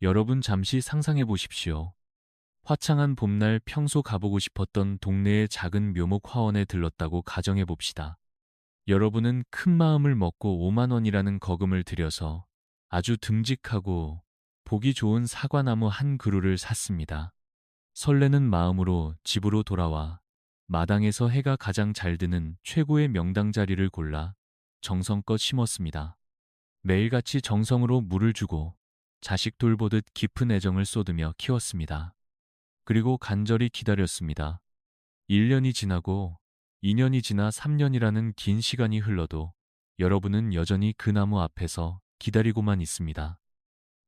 여러분 잠시 상상해 보십시오. 화창한 봄날 평소 가보고 싶었던 동네의 작은 묘목 화원에 들렀다고 가정해 봅시다. 여러분은 큰 마음을 먹고 5만 원이라는 거금을 들여서 아주 듬직하고 보기 좋은 사과나무 한 그루를 샀습니다. 설레는 마음으로 집으로 돌아와 마당에서 해가 가장 잘 드는 최고의 명당 자리를 골라 정성껏 심었습니다. 매일같이 정성으로 물을 주고 자식 돌보듯 깊은 애정을 쏟으며 키웠습니다. 그리고 간절히 기다렸습니다. 1년이 지나고 2년이 지나 3년이라는 긴 시간이 흘러도 여러분은 여전히 그 나무 앞에서 기다리고만 있습니다.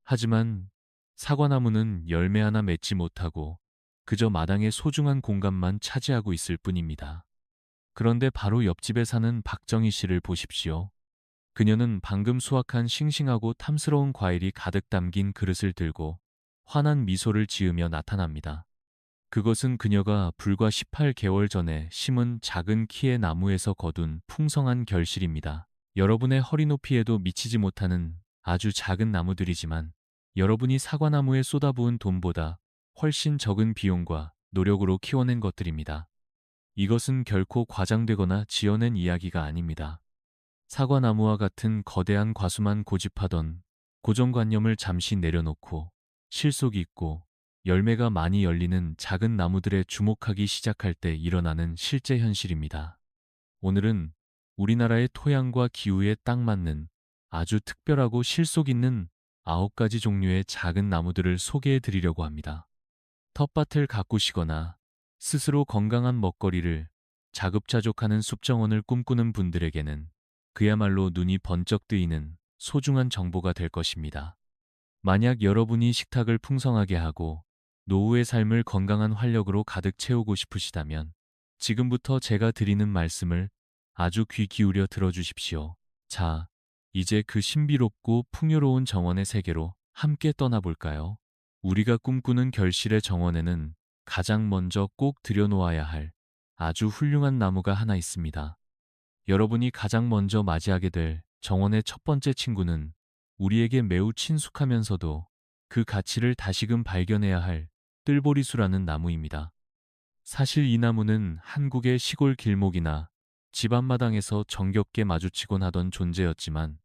하지만 사과나무는 열매 하나 맺지 못하고 그저 마당의 소중한 공간만 차지하고 있을 뿐입니다. 그런데 바로 옆집에 사는 박정희 씨를 보십시오. 그녀는 방금 수확한 싱싱하고 탐스러운 과일이 가득 담긴 그릇을 들고 환한 미소를 지으며 나타납니다. 그것은 그녀가 불과 18개월 전에 심은 작은 키의 나무에서 거둔 풍성한 결실입니다. 여러분의 허리 높이에도 미치지 못하는 아주 작은 나무들이지만 여러분이 사과나무에 쏟아부은 돈보다 훨씬 적은 비용과 노력으로 키워낸 것들입니다. 이것은 결코 과장되거나 지어낸 이야기가 아닙니다. 사과나무와 같은 거대한 과수만 고집하던 고정관념을 잠시 내려놓고 실속 있고 열매가 많이 열리는 작은 나무들에 주목하기 시작할 때 일어나는 실제 현실입니다. 오늘은 우리나라의 토양과 기후에 딱 맞는 아주 특별하고 실속 있는 9가지 종류의 작은 나무들을 소개해 드리려고 합니다. 텃밭을 가꾸시거나 스스로 건강한 먹거리를 자급자족하는 숲정원을 꿈꾸는 분들에게는 그야말로 눈이 번쩍 뜨이는 소중한 정보가 될 것입니다. 만약 여러분이 식탁을 풍성하게 하고 노후의 삶을 건강한 활력으로 가득 채우고 싶으시다면 지금부터 제가 드리는 말씀을 아주 귀 기울여 들어주십시오. 자, 이제 그 신비롭고 풍요로운 정원의 세계로 함께 떠나볼까요? 우리가 꿈꾸는 결실의 정원에는 가장 먼저 꼭 들여놓아야 할 아주 훌륭한 나무가 하나 있습니다. 여러분이 가장 먼저 맞이하게 될 정원의 첫 번째 친구는 우리에게 매우 친숙하면서도 그 가치를 다시금 발견해야 할 뜰보리수라는 나무입니다. 사실 이 나무는 한국의 시골 길목이나 집 앞마당에서 정겹게 마주치곤 하던 존재였지만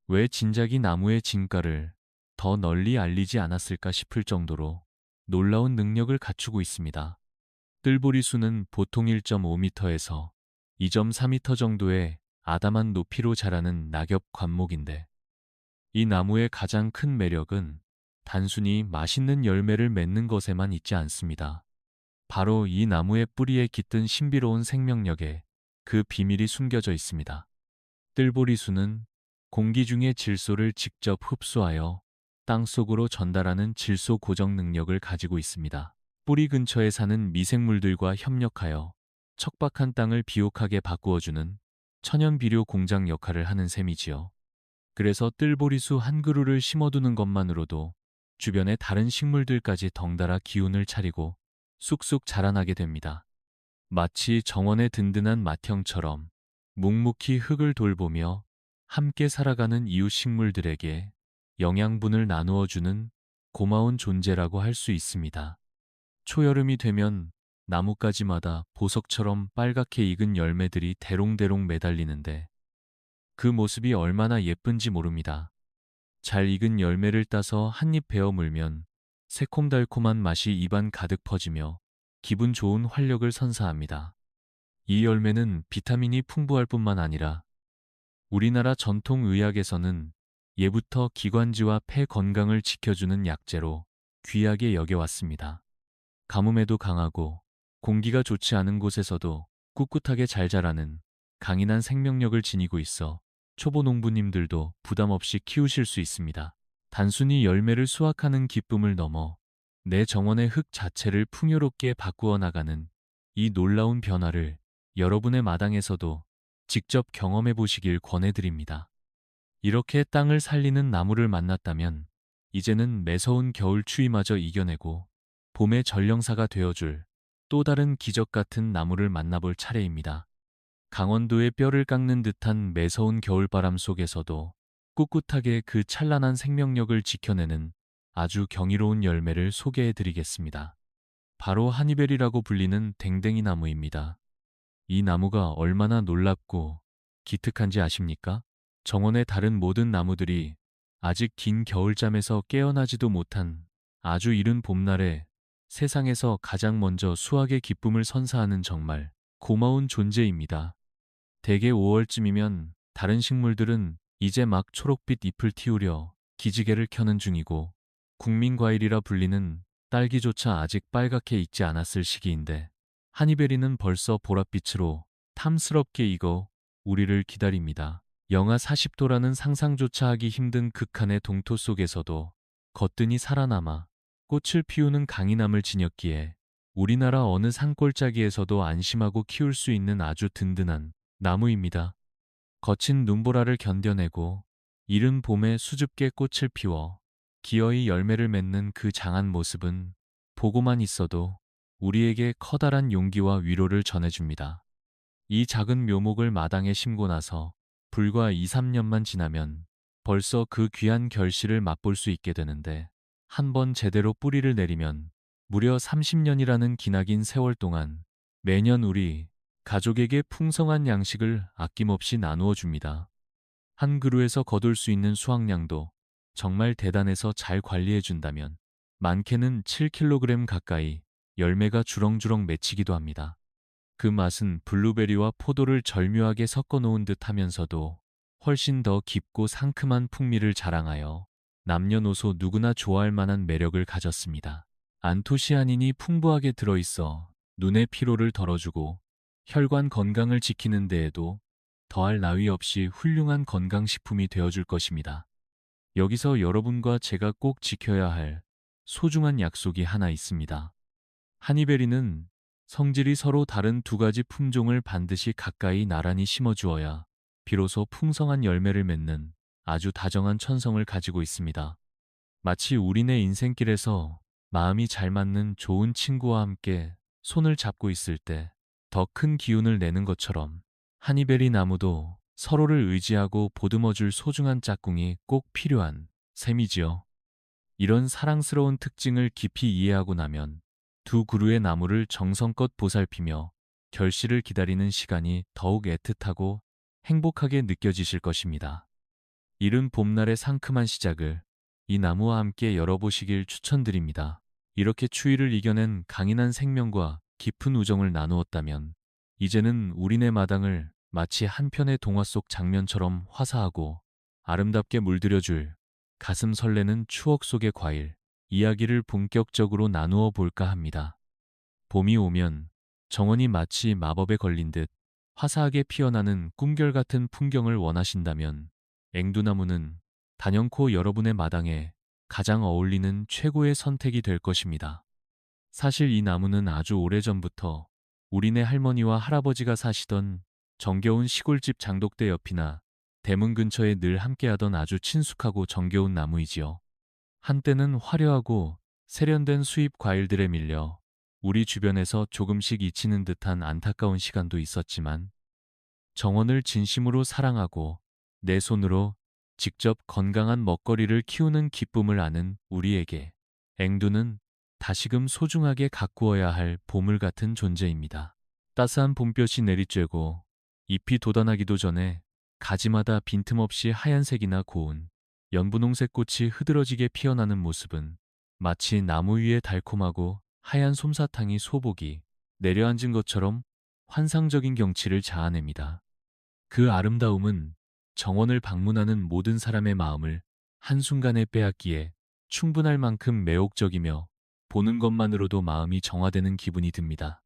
왜 진작이 나무의 진가를 더 널리 알리지 않았을까 싶을 정도로 놀라운 능력을 갖추고 있습니다. 뜰보리수는 보통 1.5m에서 2.4m 정도의 아담한 높이로 자라는 낙엽 관목인데 이 나무의 가장 큰 매력은 단순히 맛있는 열매를 맺는 것에만 있지 않습니다. 바로 이 나무의 뿌리에 깃든 신비로운 생명력에 그 비밀이 숨겨져 있습니다. 뜰보리수는 공기 중의 질소를 직접 흡수하여 땅속으로 전달하는 질소 고정 능력을 가지고 있습니다. 뿌리 근처에 사는 미생물들과 협력하여 척박한 땅을 비옥하게 바꾸어주는 천연 비료 공장 역할을 하는 셈이지요. 그래서 뜰보리수 한 그루를 심어두는 것만으로도 주변의 다른 식물들까지 덩달아 기운을 차리고 쑥쑥 자라나게 됩니다. 마치 정원의 든든한 맏형처럼 묵묵히 흙을 돌보며 함께 살아가는 이웃 식물들에게 영양분을 나누어주는 고마운 존재라고 할 수 있습니다. 초여름이 되면 나뭇가지마다 보석처럼 빨갛게 익은 열매들이 대롱대롱 매달리는데 그 모습이 얼마나 예쁜지 모릅니다. 잘 익은 열매를 따서 한 입 베어 물면 새콤달콤한 맛이 입안 가득 퍼지며 기분 좋은 활력을 선사합니다. 이 열매는 비타민이 풍부할 뿐만 아니라 우리나라 전통 의학에서는 예부터 기관지와 폐 건강을 지켜주는 약재로 귀하게 여겨왔습니다. 가뭄에도 강하고 공기가 좋지 않은 곳에서도 꿋꿋하게 잘 자라는 강인한 생명력을 지니고 있어 초보 농부님들도 부담 없이 키우실 수 있습니다. 단순히 열매를 수확하는 기쁨을 넘어 내 정원의 흙 자체를 풍요롭게 바꾸어 나가는 이 놀라운 변화를 여러분의 마당에서도 직접 경험해 보시길 권해드립니다. 이렇게 땅을 살리는 나무를 만났다면 이제는 매서운 겨울 추위마저 이겨내고 봄의 전령사가 되어줄 또 다른 기적 같은 나무를 만나볼 차례입니다. 강원도의 뼈를 깎는 듯한 매서운 겨울바람 속에서도 꿋꿋하게 그 찬란한 생명력을 지켜내는 아주 경이로운 열매를 소개해 드리겠습니다. 바로 하니벨이라고 불리는 댕댕이 나무입니다. 이 나무가 얼마나 놀랍고 기특한지 아십니까? 정원의 다른 모든 나무들이 아직 긴 겨울잠에서 깨어나지도 못한 아주 이른 봄날에 세상에서 가장 먼저 수확의 기쁨을 선사하는 정말 고마운 존재입니다. 대개 5월쯤이면 다른 식물들은 이제 막 초록빛 잎을 틔우려 기지개를 켜는 중이고 국민과일이라 불리는 딸기조차 아직 빨갛게 익지 않았을 시기인데 하니베리는 벌써 보랏빛으로 탐스럽게 익어 우리를 기다립니다. 영하 40도라는 상상조차 하기 힘든 극한의 동토 속에서도 거뜬히 살아남아 꽃을 피우는 강인함을 지녔기에 우리나라 어느 산골짜기에서도 안심하고 키울 수 있는 아주 든든한 나무입니다. 거친 눈보라를 견뎌내고 이른 봄에 수줍게 꽃을 피워 기어이 열매를 맺는 그 장한 모습은 보고만 있어도 우리에게 커다란 용기와 위로를 전해줍니다. 이 작은 묘목을 마당에 심고 나서 불과 2, 3년만 지나면 벌써 그 귀한 결실을 맛볼 수 있게 되는데 한번 제대로 뿌리를 내리면 무려 30년이라는 기나긴 세월 동안 매년 우리 가족에게 풍성한 양식을 아낌없이 나누어 줍니다. 한 그루에서 거둘 수 있는 수확량도 정말 대단해서 잘 관리해 준다면 많게는 7kg 가까이 열매가 주렁주렁 맺히기도 합니다. 그 맛은 블루베리와 포도를 절묘하게 섞어 놓은 듯 하면서도 훨씬 더 깊고 상큼한 풍미를 자랑하여 남녀노소 누구나 좋아할 만한 매력을 가졌습니다. 안토시아닌이 풍부하게 들어있어 눈의 피로를 덜어주고 혈관 건강을 지키는 데에도 더할 나위 없이 훌륭한 건강식품이 되어줄 것입니다. 여기서 여러분과 제가 꼭 지켜야 할 소중한 약속이 하나 있습니다. 하니베리는 성질이 서로 다른 두 가지 품종을 반드시 가까이 나란히 심어주어야 비로소 풍성한 열매를 맺는 아주 다정한 천성을 가지고 있습니다. 마치 우리네 인생길에서 마음이 잘 맞는 좋은 친구와 함께 손을 잡고 있을 때 더 큰 기운을 내는 것처럼 하니베리 나무도 서로를 의지하고 보듬어줄 소중한 짝꿍이 꼭 필요한 셈이지요. 이런 사랑스러운 특징을 깊이 이해하고 나면 두 그루의 나무를 정성껏 보살피며 결실을 기다리는 시간이 더욱 애틋하고 행복하게 느껴지실 것입니다. 이른 봄날의 상큼한 시작을 이 나무와 함께 열어보시길 추천드립니다. 이렇게 추위를 이겨낸 강인한 생명과 깊은 우정을 나누었다면 이제는 우리네 마당을 마치 한편의 동화 속 장면처럼 화사하고 아름답게 물들여줄 가슴 설레는 추억 속의 과일, 이야기를 본격적으로 나누어 볼까 합니다. 봄이 오면 정원이 마치 마법에 걸린 듯 화사하게 피어나는 꿈결 같은 풍경을 원하신다면 앵두나무는 단연코 여러분의 마당에 가장 어울리는 최고의 선택이 될 것입니다. 사실 이 나무는 아주 오래전부터 우리네 할머니와 할아버지가 사시던 정겨운 시골집 장독대 옆이나 대문 근처에 늘 함께하던 아주 친숙하고 정겨운 나무이지요. 한때는 화려하고 세련된 수입 과일들에 밀려 우리 주변에서 조금씩 잊히는 듯한 안타까운 시간도 있었지만 정원을 진심으로 사랑하고 내 손으로 직접 건강한 먹거리를 키우는 기쁨을 아는 우리에게 앵두는 다시금 소중하게 가꾸어야 할 보물 같은 존재입니다. 따스한 봄볕이 내리쬐고 잎이 돋아나기도 전에 가지마다 빈틈없이 하얀색이나 고운 연분홍색 꽃이 흐드러지게 피어나는 모습은 마치 나무 위에 달콤하고 하얀 솜사탕이 소복이 내려앉은 것처럼 환상적인 경치를 자아냅니다. 그 아름다움은 정원을 방문하는 모든 사람의 마음을 한순간에 빼앗기에 충분할 만큼 매혹적이며 보는 것만으로도 마음이 정화되는 기분이 듭니다.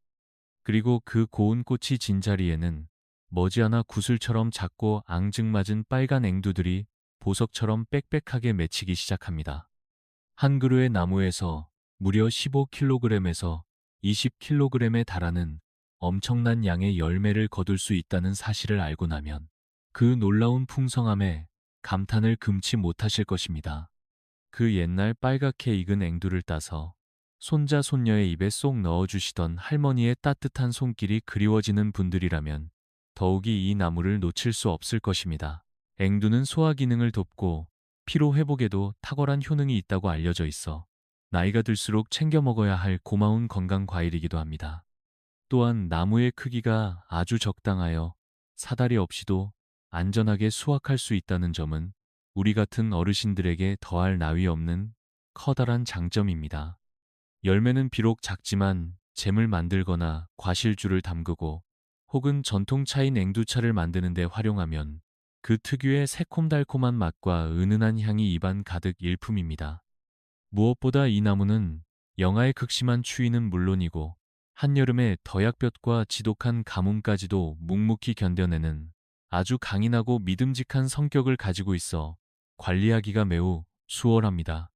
그리고 그 고운 꽃이 진 자리에는 머지않아 구슬처럼 작고 앙증맞은 빨간 앵두들이 보석처럼 빽빽하게 맺히기 시작합니다. 한 그루의 나무에서 무려 15kg에서 20kg에 달하는 엄청난 양의 열매를 거둘 수 있다는 사실을 알고 나면 그 놀라운 풍성함에 감탄을 금치 못하실 것입니다. 그 옛날 빨갛게 익은 앵두를 따서 손자 손녀의 입에 쏙 넣어주시던 할머니의 따뜻한 손길이 그리워지는 분들이라면 더욱이 이 나무를 놓칠 수 없을 것입니다. 앵두는 소화 기능을 돕고 피로 회복에도 탁월한 효능이 있다고 알려져 있어 나이가 들수록 챙겨 먹어야 할 고마운 건강 과일이기도 합니다. 또한 나무의 크기가 아주 적당하여 사다리 없이도 안전하게 수확할 수 있다는 점은 우리 같은 어르신들에게 더할 나위 없는 커다란 장점입니다. 열매는 비록 작지만 잼을 만들거나 과실주를 담그고 혹은 전통차인 앵두차를 만드는 데 활용하면 그 특유의 새콤달콤한 맛과 은은한 향이 입안 가득 일품입니다. 무엇보다 이 나무는 영하의 극심한 추위는 물론이고 한여름의 더약볕과 지독한 가뭄까지도 묵묵히 견뎌내는 아주 강인하고 믿음직한 성격을 가지고 있어 관리하기가 매우 수월합니다.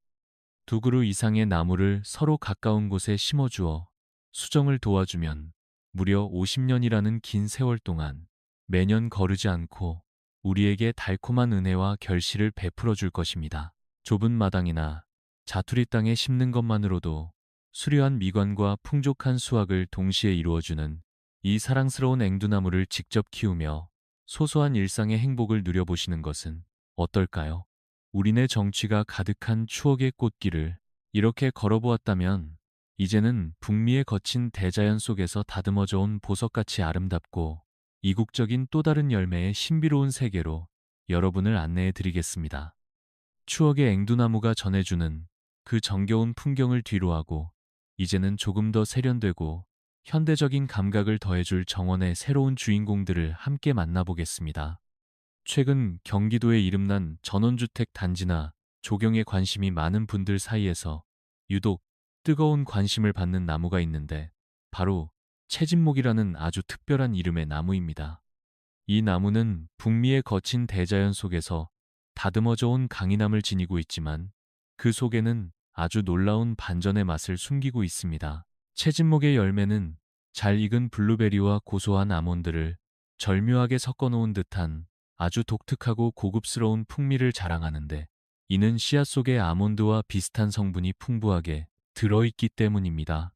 두 그루 이상의 나무를 서로 가까운 곳에 심어주어 수정을 도와주면 무려 50년이라는 긴 세월 동안 매년 거르지 않고 우리에게 달콤한 은혜와 결실을 베풀어 줄 것입니다. 좁은 마당이나 자투리 땅에 심는 것만으로도 수려한 미관과 풍족한 수확을 동시에 이루어주는 이 사랑스러운 앵두나무를 직접 키우며 소소한 일상의 행복을 누려보시는 것은 어떨까요? 우리네 정취가 가득한 추억의 꽃길을 이렇게 걸어보았다면 이제는 북미의 거친 대자연 속에서 다듬어져 온 보석같이 아름답고 이국적인 또 다른 열매의 신비로운 세계로 여러분을 안내해 드리겠습니다. 추억의 앵두나무가 전해주는 그 정겨운 풍경을 뒤로하고 이제는 조금 더 세련되고 현대적인 감각을 더해줄 정원의 새로운 주인공들을 함께 만나보겠습니다. 최근 경기도에 이름난 전원주택 단지나 조경에 관심이 많은 분들 사이에서 유독 뜨거운 관심을 받는 나무가 있는데 바로 채진목이라는 아주 특별한 이름의 나무입니다. 이 나무는 북미의 거친 대자연 속에서 다듬어져 온 강인함을 지니고 있지만 그 속에는 아주 놀라운 반전의 맛을 숨기고 있습니다. 채진목의 열매는 잘 익은 블루베리와 고소한 아몬드를 절묘하게 섞어 놓은 듯한 아주 독특하고 고급스러운 풍미를 자랑하는데 이는 씨앗 속에 아몬드와 비슷한 성분이 풍부하게 들어있기 때문입니다.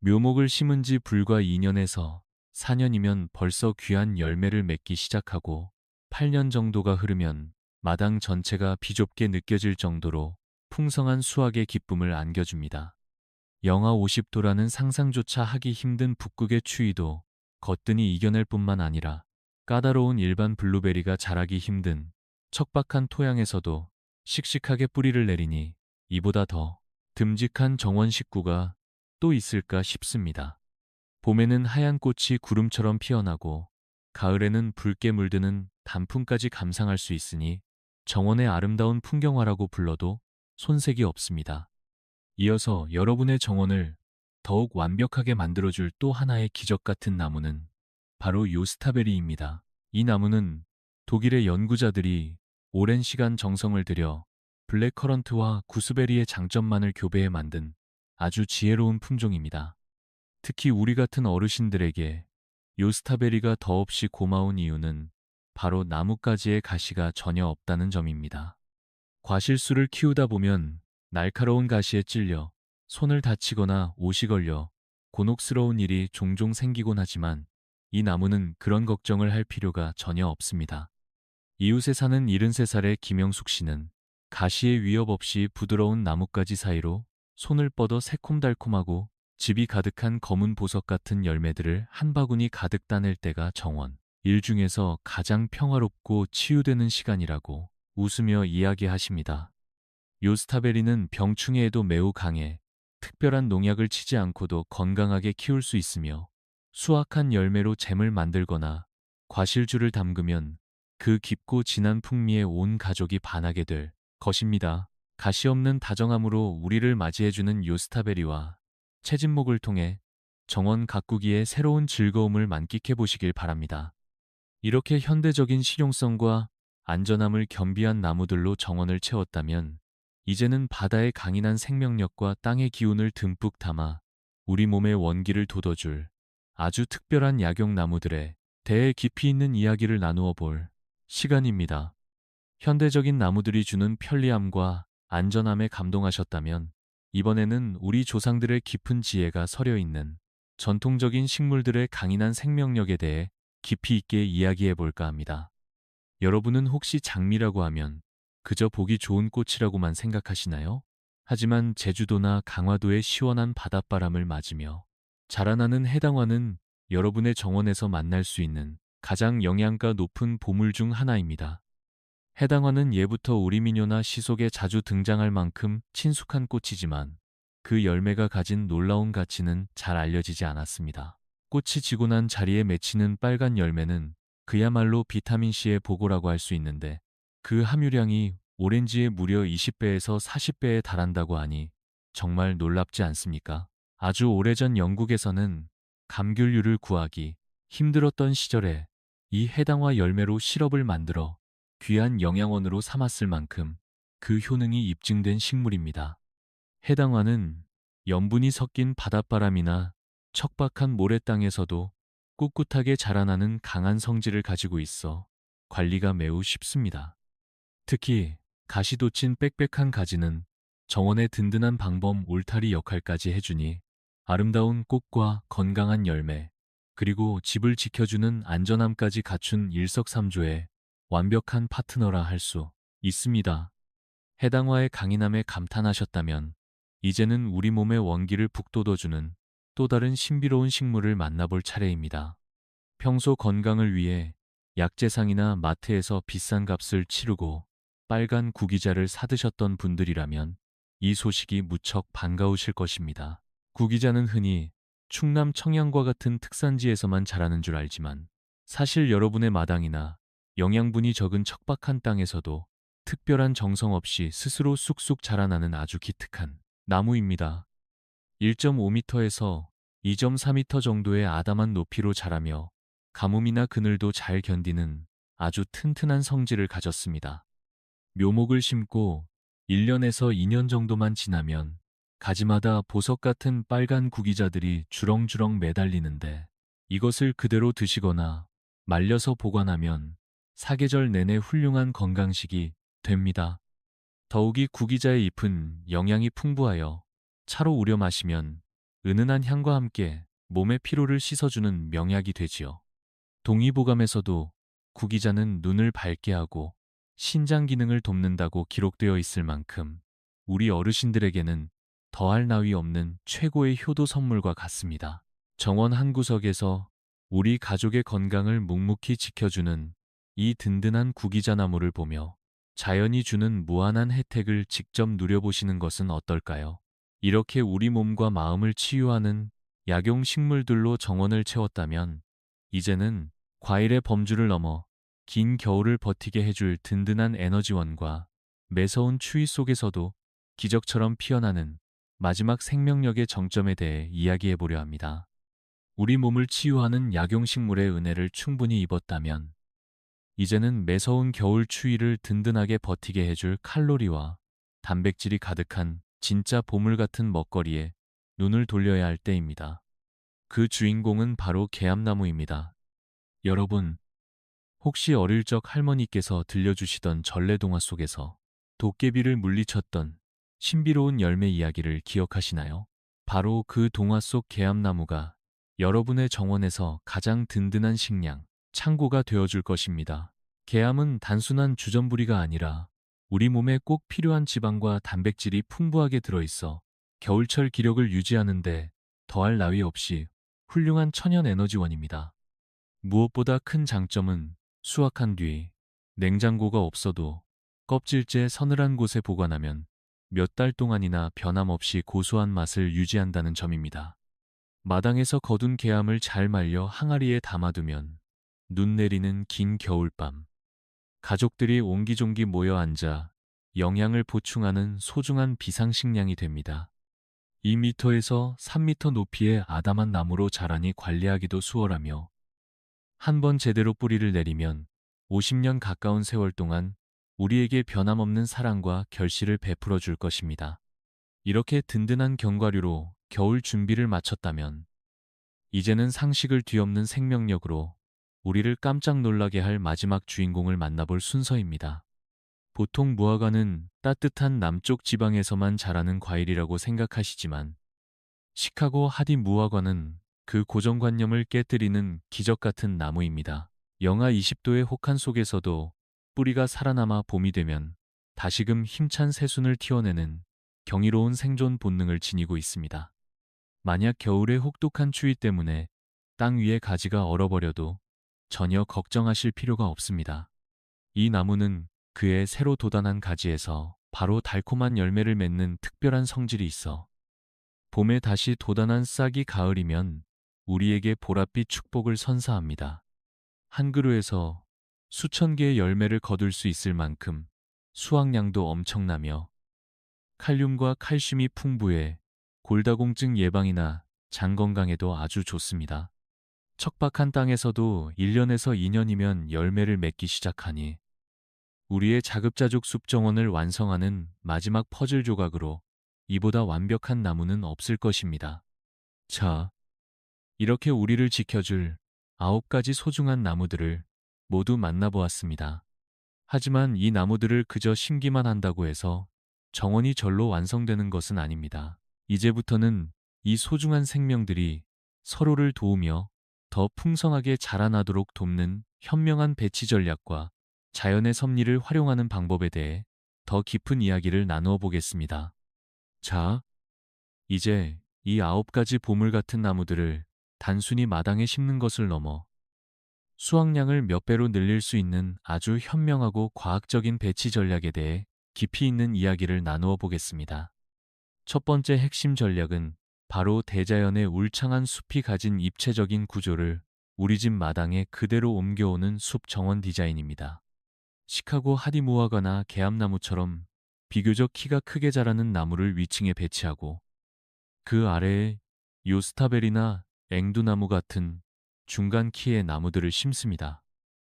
묘목을 심은 지 불과 2년에서 4년이면 벌써 귀한 열매를 맺기 시작하고 8년 정도가 흐르면 마당 전체가 비좁게 느껴질 정도로 풍성한 수확의 기쁨을 안겨줍니다. 영하 50도라는 상상조차 하기 힘든 북극의 추위도 거뜬히 이겨낼 뿐만 아니라 까다로운 일반 블루베리가 자라기 힘든 척박한 토양에서도 씩씩하게 뿌리를 내리니 이보다 더 듬직한 정원 식구가 또 있을까 싶습니다. 봄에는 하얀 꽃이 구름처럼 피어나고 가을에는 붉게 물드는 단풍까지 감상할 수 있으니 정원의 아름다운 풍경화라고 불러도 손색이 없습니다. 이어서 여러분의 정원을 더욱 완벽하게 만들어줄 또 하나의 기적 같은 나무는 바로 요스타베리입니다. 이 나무는 독일의 연구자들이 오랜 시간 정성을 들여 블랙커런트와 구스베리의 장점만을 교배해 만든 아주 지혜로운 품종입니다. 특히 우리 같은 어르신들에게 요스타베리가 더없이 고마운 이유는 바로 나뭇가지의 가시가 전혀 없다는 점입니다. 과실수를 키우다 보면 날카로운 가시에 찔려 손을 다치거나 옷이 걸려 곤혹스러운 일이 종종 생기곤 하지만 이 나무는 그런 걱정을 할 필요가 전혀 없습니다. 이웃에 사는 73살의 김영숙 씨는 가시의 위협 없이 부드러운 나뭇가지 사이로 손을 뻗어 새콤달콤하고 즙이 가득한 검은 보석 같은 열매들을 한 바구니 가득 따낼 때가 정원 일 중에서 가장 평화롭고 치유되는 시간이라고 웃으며 이야기하십니다. 요스타베리는 병충해에도 매우 강해 특별한 농약을 치지 않고도 건강하게 키울 수 있으며 수확한 열매로 잼을 만들거나 과실주를 담그면 그 깊고 진한 풍미에 온 가족이 반하게 될 것입니다. 가시 없는 다정함으로 우리를 맞이해주는 요스타베리와 채진목을 통해 정원 가꾸기의 새로운 즐거움을 만끽해 보시길 바랍니다. 이렇게 현대적인 실용성과 안전함을 겸비한 나무들로 정원을 채웠다면 이제는 바다의 강인한 생명력과 땅의 기운을 듬뿍 담아 우리 몸의 원기를 돋워줄 아주 특별한 약용나무들에 대해 깊이 있는 이야기를 나누어 볼 시간입니다. 현대적인 나무들이 주는 편리함과 안전함에 감동하셨다면 이번에는 우리 조상들의 깊은 지혜가 서려 있는 전통적인 식물들의 강인한 생명력에 대해 깊이 있게 이야기해 볼까 합니다. 여러분은 혹시 장미라고 하면 그저 보기 좋은 꽃이라고만 생각하시나요? 하지만 제주도나 강화도의 시원한 바닷바람을 맞으며 자라나는 해당화는 여러분의 정원에서 만날 수 있는 가장 영양가 높은 보물 중 하나입니다. 해당화는 예부터 우리 민요나 시속에 자주 등장할 만큼 친숙한 꽃이지만 그 열매가 가진 놀라운 가치는 잘 알려지지 않았습니다. 꽃이 지고 난 자리에 맺히는 빨간 열매는 그야말로 비타민C의 보고라고 할 수 있는데 그 함유량이 오렌지의 무려 20배에서 40배에 달한다고 하니 정말 놀랍지 않습니까? 아주 오래전 영국에서는 감귤류를 구하기 힘들었던 시절에 이 해당화 열매로 시럽을 만들어 귀한 영양원으로 삼았을 만큼 그 효능이 입증된 식물입니다. 해당화는 염분이 섞인 바닷바람이나 척박한 모래땅에서도 꿋꿋하게 자라나는 강한 성질을 가지고 있어 관리가 매우 쉽습니다. 특히 가시 돋친 빽빽한 가지는 정원의 든든한 방범 울타리 역할까지 해주니 아름다운 꽃과 건강한 열매, 그리고 집을 지켜주는 안전함까지 갖춘 일석삼조의 완벽한 파트너라 할 수 있습니다. 해당화의 강인함에 감탄하셨다면 이제는 우리 몸의 원기를 북돋워주는 또 다른 신비로운 식물을 만나볼 차례입니다. 평소 건강을 위해 약재상이나 마트에서 비싼 값을 치르고 빨간 구기자를 사드셨던 분들이라면 이 소식이 무척 반가우실 것입니다. 구기자는 흔히 충남 청양과 같은 특산지에서만 자라는 줄 알지만 사실 여러분의 마당이나 영양분이 적은 척박한 땅에서도 특별한 정성 없이 스스로 쑥쑥 자라나는 아주 기특한 나무입니다. 1.5m에서 2.4m 정도의 아담한 높이로 자라며 가뭄이나 그늘도 잘 견디는 아주 튼튼한 성질을 가졌습니다. 묘목을 심고 1년에서 2년 정도만 지나면 가지마다 보석 같은 빨간 구기자들이 주렁주렁 매달리는데 이것을 그대로 드시거나 말려서 보관하면 사계절 내내 훌륭한 건강식이 됩니다. 더욱이 구기자의 잎은 영양이 풍부하여 차로 우려 마시면 은은한 향과 함께 몸의 피로를 씻어주는 명약이 되지요. 동의보감에서도 구기자는 눈을 밝게 하고 신장 기능을 돕는다고 기록되어 있을 만큼 우리 어르신들에게는 더할 나위 없는 최고의 효도 선물과 같습니다. 정원 한 구석에서 우리 가족의 건강을 묵묵히 지켜주는 이 든든한 구기자 나무를 보며 자연이 주는 무한한 혜택을 직접 누려보시는 것은 어떨까요? 이렇게 우리 몸과 마음을 치유하는 약용 식물들로 정원을 채웠다면 이제는 과일의 범주를 넘어 긴 겨울을 버티게 해줄 든든한 에너지원과 매서운 추위 속에서도 기적처럼 피어나는 마지막 생명력의 정점에 대해 이야기해 보려 합니다. 우리 몸을 치유하는 약용식물의 은혜를 충분히 입었다면 이제는 매서운 겨울 추위를 든든하게 버티게 해줄 칼로리와 단백질이 가득한 진짜 보물 같은 먹거리에 눈을 돌려야 할 때입니다. 그 주인공은 바로 개암나무입니다. 여러분, 혹시 어릴 적 할머니께서 들려주시던 전래동화 속에서 도깨비를 물리쳤던 신비로운 열매 이야기를 기억하시나요? 바로 그 동화 속 개암나무가 여러분의 정원에서 가장 든든한 식량, 창고가 되어줄 것입니다. 개암은 단순한 주전부리가 아니라 우리 몸에 꼭 필요한 지방과 단백질이 풍부하게 들어있어 겨울철 기력을 유지하는 데 더할 나위 없이 훌륭한 천연 에너지원입니다. 무엇보다 큰 장점은 수확한 뒤 냉장고가 없어도 껍질째 서늘한 곳에 보관하면 몇 달 동안이나 변함없이 고소한 맛을 유지한다는 점입니다. 마당에서 거둔 개암을 잘 말려 항아리에 담아두면 눈 내리는 긴 겨울밤, 가족들이 옹기종기 모여 앉아 영양을 보충하는 소중한 비상식량이 됩니다. 2m에서 3m 높이의 아담한 나무로 자라니 관리하기도 수월하며 한 번 제대로 뿌리를 내리면 50년 가까운 세월 동안 우리에게 변함없는 사랑과 결실을 베풀어 줄 것입니다. 이렇게 든든한 견과류로 겨울 준비를 마쳤다면 이제는 상식을 뒤엎는 생명력으로 우리를 깜짝 놀라게 할 마지막 주인공을 만나볼 순서입니다. 보통 무화과는 따뜻한 남쪽 지방에서만 자라는 과일이라고 생각하시지만 시카고 하디 무화과는 그 고정관념을 깨뜨리는 기적 같은 나무입니다. 영하 20도의 혹한 속에서도 뿌리가 살아남아 봄이 되면 다시금 힘찬 새순을 틔워내는 경이로운 생존 본능을 지니고 있습니다. 만약 겨울의 혹독한 추위 때문에 땅 위의 가지가 얼어버려도 전혀 걱정하실 필요가 없습니다. 이 나무는 그의 새로 돋아난 가지에서 바로 달콤한 열매를 맺는 특별한 성질이 있어 봄에 다시 돋아난 싹이 가을이면 우리에게 보랏빛 축복을 선사합니다. 한 그루에서 수천 개의 열매를 거둘 수 있을 만큼 수확량도 엄청나며 칼륨과 칼슘이 풍부해 골다공증 예방이나 장 건강에도 아주 좋습니다. 척박한 땅에서도 1년에서 2년이면 열매를 맺기 시작하니 우리의 자급자족 숲 정원을 완성하는 마지막 퍼즐 조각으로 이보다 완벽한 나무는 없을 것입니다. 자, 이렇게 우리를 지켜줄 9가지 소중한 나무들을 모두 만나보았습니다. 하지만 이 나무들을 그저 심기만 한다고 해서 정원이 절로 완성되는 것은 아닙니다. 이제부터는 이 소중한 생명들이 서로를 도우며 더 풍성하게 자라나도록 돕는 현명한 배치 전략과 자연의 섭리를 활용하는 방법에 대해 더 깊은 이야기를 나누어 보겠습니다. 자, 이제 이 9가지 보물 같은 나무들을 단순히 마당에 심는 것을 넘어 수확량을 몇 배로 늘릴 수 있는 아주 현명하고 과학적인 배치 전략에 대해 깊이 있는 이야기를 나누어 보겠습니다. 첫 번째 핵심 전략은 바로 대자연의 울창한 숲이 가진 입체적인 구조를 우리 집 마당에 그대로 옮겨오는 숲 정원 디자인입니다. 시카고 하디무화과나 개암나무처럼 비교적 키가 크게 자라는 나무를 위층에 배치하고 그 아래에 요스타벨이나 앵두나무 같은 중간 키의 나무들을 심습니다.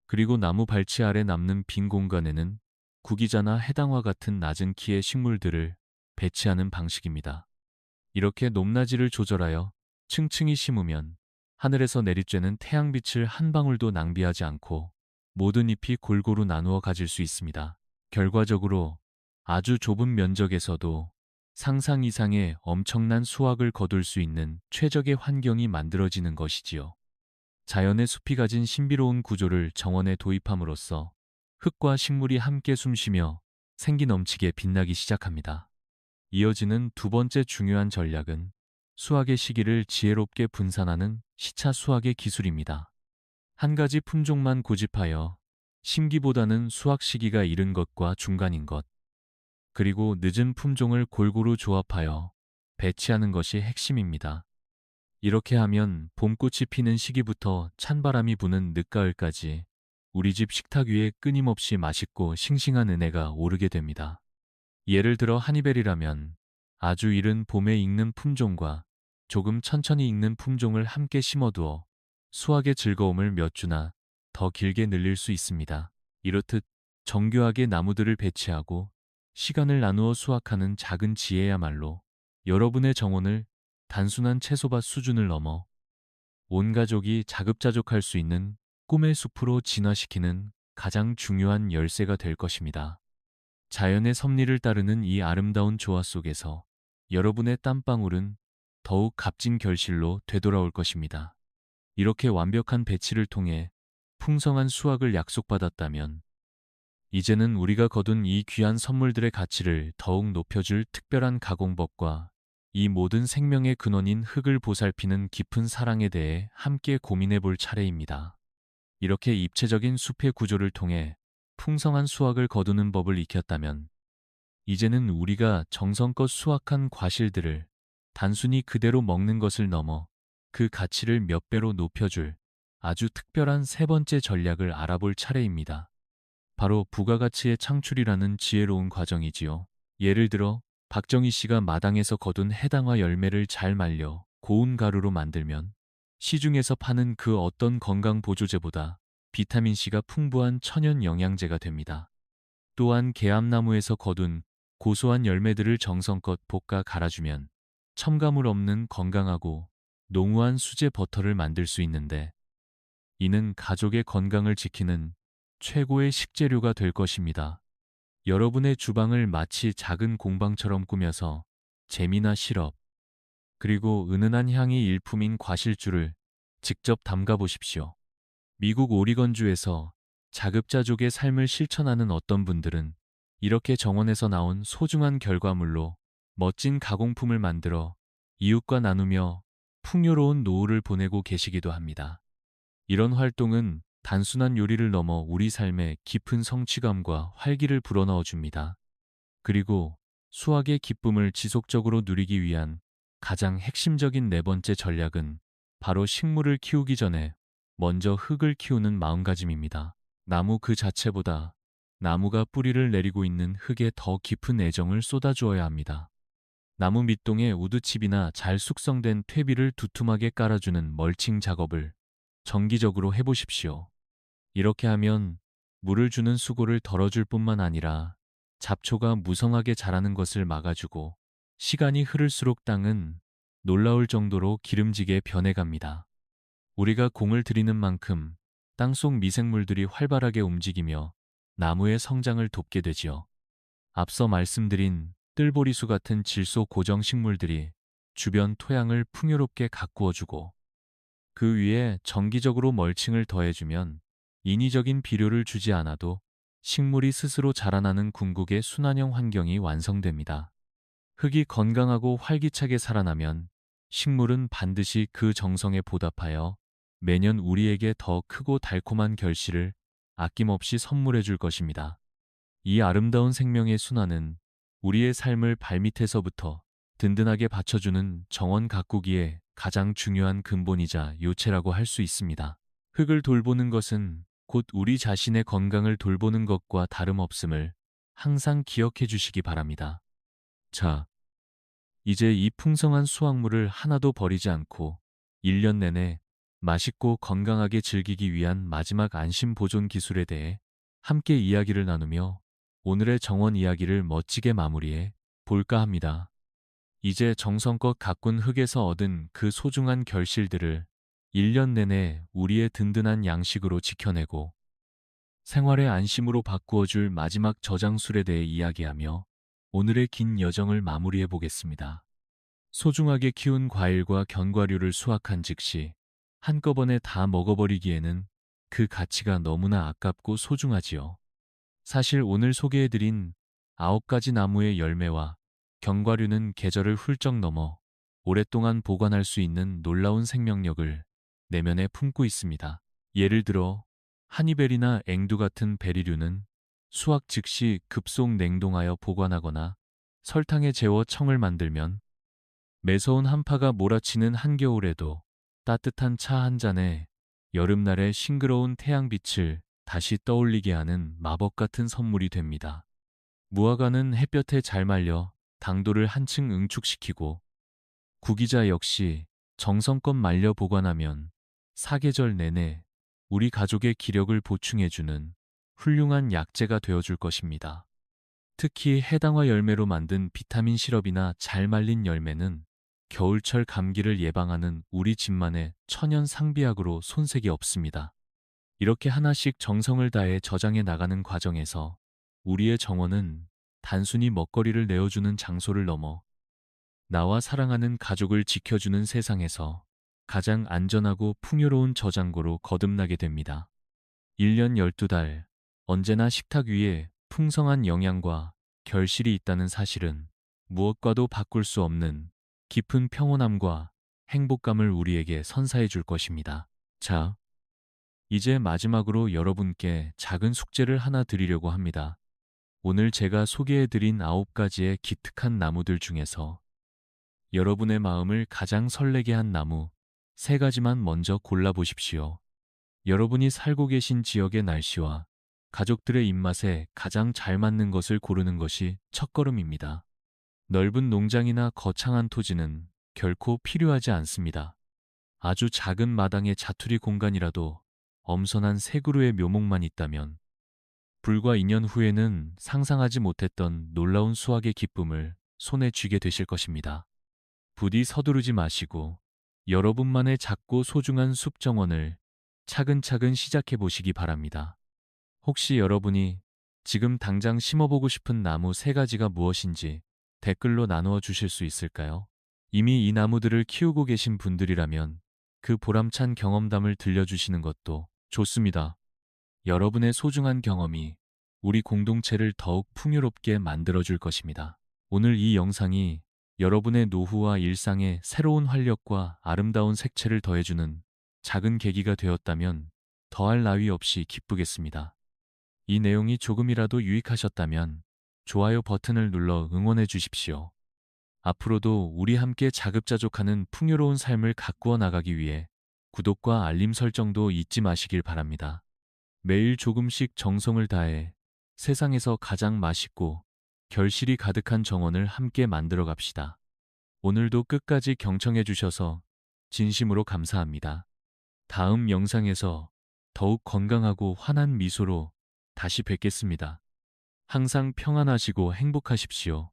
그리고 나무 발치 아래 남는 빈 공간에는 구기자나 해당화 같은 낮은 키의 식물들을 배치하는 방식입니다. 이렇게 높낮이를 조절하여 층층이 심으면 하늘에서 내리쬐는 태양빛을 한 방울도 낭비하지 않고 모든 잎이 골고루 나누어 가질 수 있습니다. 결과적으로 아주 좁은 면적에서도 상상 이상의 엄청난 수확을 거둘 수 있는 최적의 환경이 만들어지는 것이지요. 자연의 숲이 가진 신비로운 구조를 정원에 도입함으로써 흙과 식물이 함께 숨쉬며 생기 넘치게 빛나기 시작합니다. 이어지는 두 번째 중요한 전략은 수확의 시기를 지혜롭게 분산하는 시차 수확의 기술입니다. 한 가지 품종만 고집하여 심기보다는 수확 시기가 이른 것과 중간인 것, 그리고 늦은 품종을 골고루 조합하여 배치하는 것이 핵심입니다. 이렇게 하면 봄꽃이 피는 시기부터 찬바람이 부는 늦가을까지 우리 집 식탁 위에 끊임없이 맛있고 싱싱한 은혜가 오르게 됩니다. 예를 들어 하니벨이라면 아주 이른 봄에 익는 품종과 조금 천천히 익는 품종을 함께 심어두어 수확의 즐거움을 몇 주나 더 길게 늘릴 수 있습니다. 이렇듯 정교하게 나무들을 배치하고 시간을 나누어 수확하는 작은 지혜야말로 여러분의 정원을 단순한 채소밭 수준을 넘어 온 가족이 자급자족할 수 있는 꿈의 숲으로 진화시키는 가장 중요한 열쇠가 될 것입니다. 자연의 섭리를 따르는 이 아름다운 조화 속에서 여러분의 땀방울은 더욱 값진 결실로 되돌아올 것입니다. 이렇게 완벽한 배치를 통해 풍성한 수확을 약속받았다면 이제는 우리가 거둔 이 귀한 선물들의 가치를 더욱 높여줄 특별한 가공법과 이 모든 생명의 근원인 흙을 보살피는 깊은 사랑에 대해 함께 고민해 볼 차례입니다. 이렇게 입체적인 숲의 구조를 통해 풍성한 수확을 거두는 법을 익혔다면 이제는 우리가 정성껏 수확한 과실들을 단순히 그대로 먹는 것을 넘어 그 가치를 몇 배로 높여줄 아주 특별한 세 번째 전략을 알아볼 차례입니다. 바로 부가가치의 창출이라는 지혜로운 과정이지요. 예를 들어 박정희 씨가 마당에서 거둔 해당화 열매를 잘 말려 고운 가루로 만들면 시중에서 파는 그 어떤 건강 보조제보다 비타민C가 풍부한 천연 영양제가 됩니다. 또한 개암나무에서 거둔 고소한 열매들을 정성껏 볶아 갈아주면 첨가물 없는 건강하고 농후한 수제 버터를 만들 수 있는데 이는 가족의 건강을 지키는 최고의 식재료가 될 것입니다. 여러분의 주방을 마치 작은 공방처럼 꾸며서 잼이나 시럽, 그리고 은은한 향이 일품인 과실주를 직접 담가 보십시오. 미국 오리건주에서 자급자족의 삶을 실천하는 어떤 분들은 이렇게 정원에서 나온 소중한 결과물로 멋진 가공품을 만들어 이웃과 나누며 풍요로운 노후를 보내고 계시기도 합니다. 이런 활동은 단순한 요리를 넘어 우리 삶에 깊은 성취감과 활기를 불어넣어 줍니다. 그리고 수확의 기쁨을 지속적으로 누리기 위한 가장 핵심적인 네 번째 전략은 바로 식물을 키우기 전에 먼저 흙을 키우는 마음가짐입니다. 나무 그 자체보다 나무가 뿌리를 내리고 있는 흙에 더 깊은 애정을 쏟아주어야 합니다. 나무 밑동에 우드칩이나 잘 숙성된 퇴비를 두툼하게 깔아주는 멀칭 작업을 정기적으로 해보십시오. 이렇게 하면 물을 주는 수고를 덜어줄 뿐만 아니라 잡초가 무성하게 자라는 것을 막아주고 시간이 흐를수록 땅은 놀라울 정도로 기름지게 변해갑니다. 우리가 공을 들이는 만큼 땅속 미생물들이 활발하게 움직이며 나무의 성장을 돕게 되지요. 앞서 말씀드린 뜰보리수 같은 질소 고정 식물들이 주변 토양을 풍요롭게 가꾸어주고 그 위에 정기적으로 멀칭을 더해주면 인위적인 비료를 주지 않아도 식물이 스스로 자라나는 궁극의 순환형 환경이 완성됩니다. 흙이 건강하고 활기차게 살아나면 식물은 반드시 그 정성에 보답하여 매년 우리에게 더 크고 달콤한 결실을 아낌없이 선물해 줄 것입니다. 이 아름다운 생명의 순환은 우리의 삶을 발밑에서부터 든든하게 받쳐주는 정원 가꾸기의 가장 중요한 근본이자 요체라고 할 수 있습니다. 흙을 돌보는 것은 곧 우리 자신의 건강을 돌보는 것과 다름없음을 항상 기억해 주시기 바랍니다. 자, 이제 이 풍성한 수확물을 하나도 버리지 않고 1년 내내 맛있고 건강하게 즐기기 위한 마지막 안심 보존 기술에 대해 함께 이야기를 나누며 오늘의 정원 이야기를 멋지게 마무리해 볼까 합니다. 이제 정성껏 가꾼 흙에서 얻은 그 소중한 결실들을 1년 내내 우리의 든든한 양식으로 지켜내고 생활의 안심으로 바꾸어줄 마지막 저장술에 대해 이야기하며 오늘의 긴 여정을 마무리해 보겠습니다. 소중하게 키운 과일과 견과류를 수확한 즉시 한꺼번에 다 먹어버리기에는 그 가치가 너무나 아깝고 소중하지요. 사실 오늘 소개해드린 9가지 나무의 열매와 견과류는 계절을 훌쩍 넘어 오랫동안 보관할 수 있는 놀라운 생명력을 내면에 품고 있습니다. 예를 들어 하니베리나 앵두 같은 베리류는 수확 즉시 급속 냉동하여 보관하거나 설탕에 재워 청을 만들면 매서운 한파가 몰아치는 한겨울에도 따뜻한 차 한 잔에 여름날의 싱그러운 태양빛을 다시 떠올리게 하는 마법 같은 선물이 됩니다. 무화과는 햇볕에 잘 말려 당도를 한층 응축시키고 구기자 역시 정성껏 말려 보관하면 사계절 내내 우리 가족의 기력을 보충해주는 훌륭한 약재가 되어줄 것입니다. 특히 해당화 열매로 만든 비타민 시럽이나 잘 말린 열매는 겨울철 감기를 예방하는 우리 집만의 천연 상비약으로 손색이 없습니다. 이렇게 하나씩 정성을 다해 저장해 나가는 과정에서 우리의 정원은 단순히 먹거리를 내어주는 장소를 넘어 나와 사랑하는 가족을 지켜주는 세상에서 가장 안전하고 풍요로운 저장고로 거듭나게 됩니다. 1년 12달, 언제나 식탁 위에 풍성한 영양과 결실이 있다는 사실은 무엇과도 바꿀 수 없는 깊은 평온함과 행복감을 우리에게 선사해 줄 것입니다. 자, 이제 마지막으로 여러분께 작은 숙제를 하나 드리려고 합니다. 오늘 제가 소개해 드린 9가지의 기특한 나무들 중에서 여러분의 마음을 가장 설레게 한 나무 3가지만 먼저 골라보십시오. 여러분이 살고 계신 지역의 날씨와 가족들의 입맛에 가장 잘 맞는 것을 고르는 것이 첫걸음입니다. 넓은 농장이나 거창한 토지는 결코 필요하지 않습니다. 아주 작은 마당의 자투리 공간이라도 엄선한 새 그루의 묘목만 있다면 불과 2년 후에는 상상하지 못했던 놀라운 수확의 기쁨을 손에 쥐게 되실 것입니다. 부디 서두르지 마시고 여러분만의 작고 소중한 숲 정원을 차근차근 시작해 보시기 바랍니다. 혹시 여러분이 지금 당장 심어보고 싶은 나무 3가지가 무엇인지 댓글로 나누어 주실 수 있을까요? 이미 이 나무들을 키우고 계신 분들이라면 그 보람찬 경험담을 들려주시는 것도 좋습니다. 여러분의 소중한 경험이 우리 공동체를 더욱 풍요롭게 만들어줄 것입니다. 오늘 이 영상이 여러분의 노후와 일상에 새로운 활력과 아름다운 색채를 더해주는 작은 계기가 되었다면 더할 나위 없이 기쁘겠습니다. 이 내용이 조금이라도 유익하셨다면 좋아요 버튼을 눌러 응원해 주십시오. 앞으로도 우리 함께 자급자족하는 풍요로운 삶을 가꾸어 나가기 위해 구독과 알림 설정도 잊지 마시길 바랍니다. 매일 조금씩 정성을 다해 세상에서 가장 맛있고 결실이 가득한 정원을 함께 만들어 갑시다. 오늘도 끝까지 경청해 주셔서 진심으로 감사합니다. 다음 영상에서 더욱 건강하고 환한 미소로 다시 뵙겠습니다. 항상 평안하시고 행복하십시오.